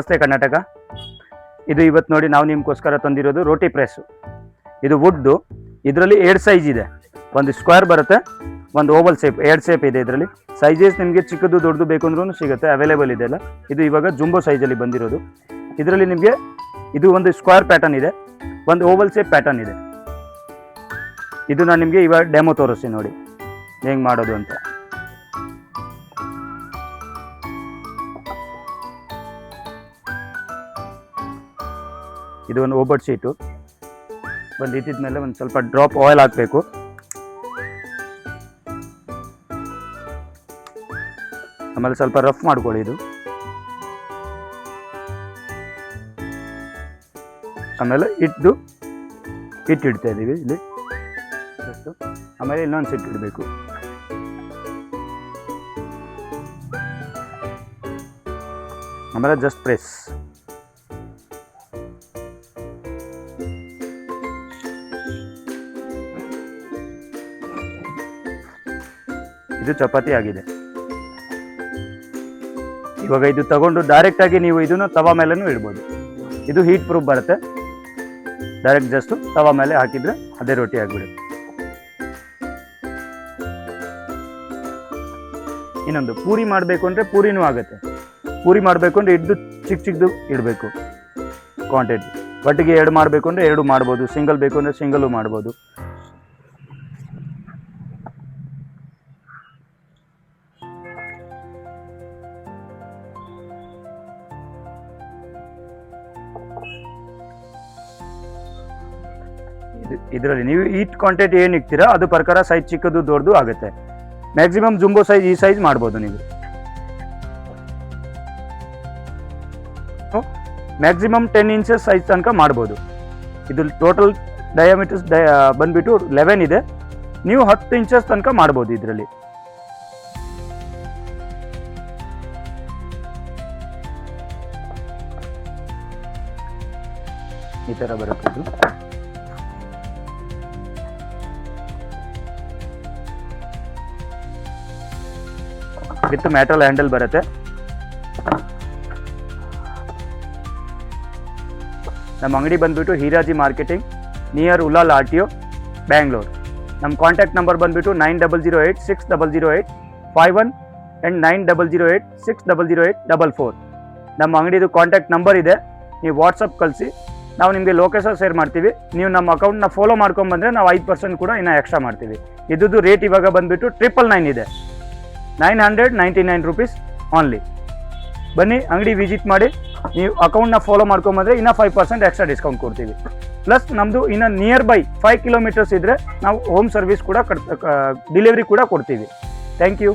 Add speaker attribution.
Speaker 1: ನಮಸ್ತೆ ಕರ್ನಾಟಕ. ಇದು ಇವತ್ತು ನೋಡಿ ನಾವು ನಿಮಗೋಸ್ಕರ ತಂದಿರೋದು ರೋಟಿ ಪ್ರೆಸ್. ಇದು ವುಡ್ಡು. ಇದರಲ್ಲಿ 2 ಸೈಜ್ ಇದೆ. ಒಂದು ಸ್ಕ್ವೇರ್ ಬರುತ್ತೆ, ಒಂದು ಓವಲ್ ಶೇಪ್, 2 ಶೇಪ್ ಇದೆ. ಇದರಲ್ಲಿ ಸೈಜಸ್ ನಿಮಗೆ ಚಿಕ್ಕದು ದೊಡ್ಡದು ಬೇಕು ಅಂದ್ರೂ ಸಿಗುತ್ತೆ, ಅವೈಲೇಬಲ್ ಇದೆ ಅಲ್ಲ. ಇದು ಇವಾಗ ಜುಂಬೋ ಸೈಜಲ್ಲಿ ಬಂದಿರೋದು. ಇದರಲ್ಲಿ ನಿಮಗೆ ಇದು ಒಂದು ಸ್ಕ್ವೇರ್ ಪ್ಯಾಟರ್ನ್ ಇದೆ, ಒಂದು ಓವಲ್ ಶೇಪ್ ಪ್ಯಾಟರ್ನ್ ಇದೆ. ಇದು ನಾನು ನಿಮಗೆ ಇವಾಗ ಡೆಮೋ ತೋರಿಸ್ತೀನಿ ನೋಡಿ ಹೆಂಗೆ ಮಾಡೋದು ಅಂತ. ಇದು ಒಂದು ಓಬಟ್ ಶೀಟು. ಒಂದು ಇದ್ದಿದ ಮೇಲೆ ಒಂದು ಸ್ವಲ್ಪ ಡ್ರಾಪ್ ಆಯಿಲ್ ಹಾಕಬೇಕು. ಆಮೇಲೆ ಸ್ವಲ್ಪ ರಫ್ ಮಾಡ್ಕೊಳ್ಳಿ ಇದು. ಆಮೇಲೆ ಇಡ್ತಾ ಇದ್ದೀವಿ ಇಲ್ಲಿ. ಆಮೇಲೆ ಇನ್ನೊಂದು ಸೆಟ್ ಇಡಬೇಕು. ಆಮೇಲೆ ಜಸ್ಟ್ ಪ್ರೆಸ್. ಇದು ಚಪಾತಿ ಆಗಿದೆ. ಇವಾಗ ಇದು ತಗೊಂಡು ಡೈರೆಕ್ಟ್ ಆಗಿ ನೀವು ಇದನ್ನು ತವಾ ಮೇಲೂ ಇಡ್ಬೋದು. ಇದು ಹೀಟ್ ಪ್ರೂಫ್ ಬರುತ್ತೆ. ಡೈರೆಕ್ಟ್ ಜಸ್ಟ್ ತವಾ ಮೇಲೆ ಹಾಕಿದ್ರೆ ಅದೇ ರೋಟಿ ಆಗಿಬಿಡುತ್ತೆ. ಇನ್ನೊಂದು ಪೂರಿ ಮಾಡಬೇಕು ಅಂದರೆ ಪೂರಿನೂ ಆಗುತ್ತೆ. ಪೂರಿ ಮಾಡಬೇಕು ಅಂದರೆ ಇದ್ದು ಚಿಕ್ಕದು ಇಡಬೇಕು ಕ್ವಾಂಟಿಟಿ. ಒಟ್ಟಿಗೆ 2 ಮಾಡಬೇಕು ಅಂದರೆ 2 ಮಾಡ್ಬೋದು, ಸಿಂಗಲ್ ಬೇಕು ಅಂದರೆ ಸಿಂಗಲ್ಲು ಮಾಡ್ಬೋದು. ಇದರಲ್ಲಿ ನೀವು ಈಟ್ ಕ್ವಾಂಟಿಟಿ ಏನು ಇಡ್ತೀರಾ ಅದು ಪ್ರಕಾರ ಸೈಜ್ ಚಿಕ್ಕದು ದೊಡ್ಡದು ಆಗುತ್ತೆ. ಮ್ಯಾಕ್ಸಿಮಮ್ ಜುಂಬೋ ಸೈಜ್ ಈ ಸೈಜ್ ಮಾಡ್ಬೋದು ನೀವು. ಮ್ಯಾಕ್ಸಿಮಮ್ 10 ಇಂಚಸ್ ಸೈಜ್ ತನಕ ಮಾಡ್ಬೋದು. ಇದು ಟೋಟಲ್ ಡಯಾಮೀಟರ್ಸ್ ಬಂದ್ಬಿಟ್ಟು 11 ಇದೆ. ನೀವು 10 ಇಂಚಸ್ ತನಕ ಮಾಡ್ಬೋದು. ಇದರಲ್ಲಿ ಈ ಥರ ಬರುತ್ತೆ. ಇದು ವಿತ್ ಮೆಟಲ್ ಹ್ಯಾಂಡಲ್ ಬರುತ್ತೆ. ನಮ್ಮ ಅಂಗಡಿ ಬಂದ್ಬಿಟ್ಟು ಹೀರಾಜಿ marketing, near Ullal RTO, Bangalore. ನಮ್ಮ ಕಾಂಟ್ಯಾಕ್ಟ್ ನಂಬರ್ ಬಂದ್ಬಿಟ್ಟು 9008600851 ಆ್ಯಂಡ್ 9008600844. ನಮ್ಮ ಅಂಗಡಿದು ಕಾಂಟ್ಯಾಕ್ಟ್ ನಂಬರ್ ಇದೆ. ನೀವು ವಾಟ್ಸಪ್ ಕಳಿಸಿ, ನಾವು ನಿಮಗೆ ಲೊಕೇಶನ್ ಶೇರ್ ಮಾಡ್ತೀವಿ. ನೀವು ನಮ್ಮ ಅಕೌಂಟ್ನ ಫಾಲೋ ಮಾಡ್ಕೊಂಡ್ಬಂದರೆ ನಾವು 5% ಕೂಡ ಇನ್ನೂ ಎಕ್ಸ್ಟ್ರಾ ಮಾಡ್ತೀವಿ. ಇದ್ದು ರೇಟ್ ಇವಾಗ ಬಂದ್ಬಿಟ್ಟು 999 ಇದೆ, 999 ರೂಪೀಸ್ ಆನ್ಲಿ. ಬನ್ನಿ ಅಂಗಡಿ ವಿಸಿಟ್ ಮಾಡಿ. ನೀವು ಅಕೌಂಟ್ನ ಫಾಲೋ ಮಾಡ್ಕೊಂಬಂದರೆ ಇನ್ನೂ 5% ಎಕ್ಸ್ಟ್ರಾ ಡಿಸ್ಕೌಂಟ್ ಕೊಡ್ತೀವಿ. ಪ್ಲಸ್ ನಮ್ಮದು ಇನ್ನು ನಿಯರ್ ಬೈ 5 ಕಿಲೋಮೀಟರ್ಸ್ ಇದ್ದರೆ ನಾವು ಹೋಮ್ ಸರ್ವಿಸ್ ಕೂಡ ಡೆಲಿವರಿ ಕೂಡ ಕೊಡ್ತೀವಿ. Thank you.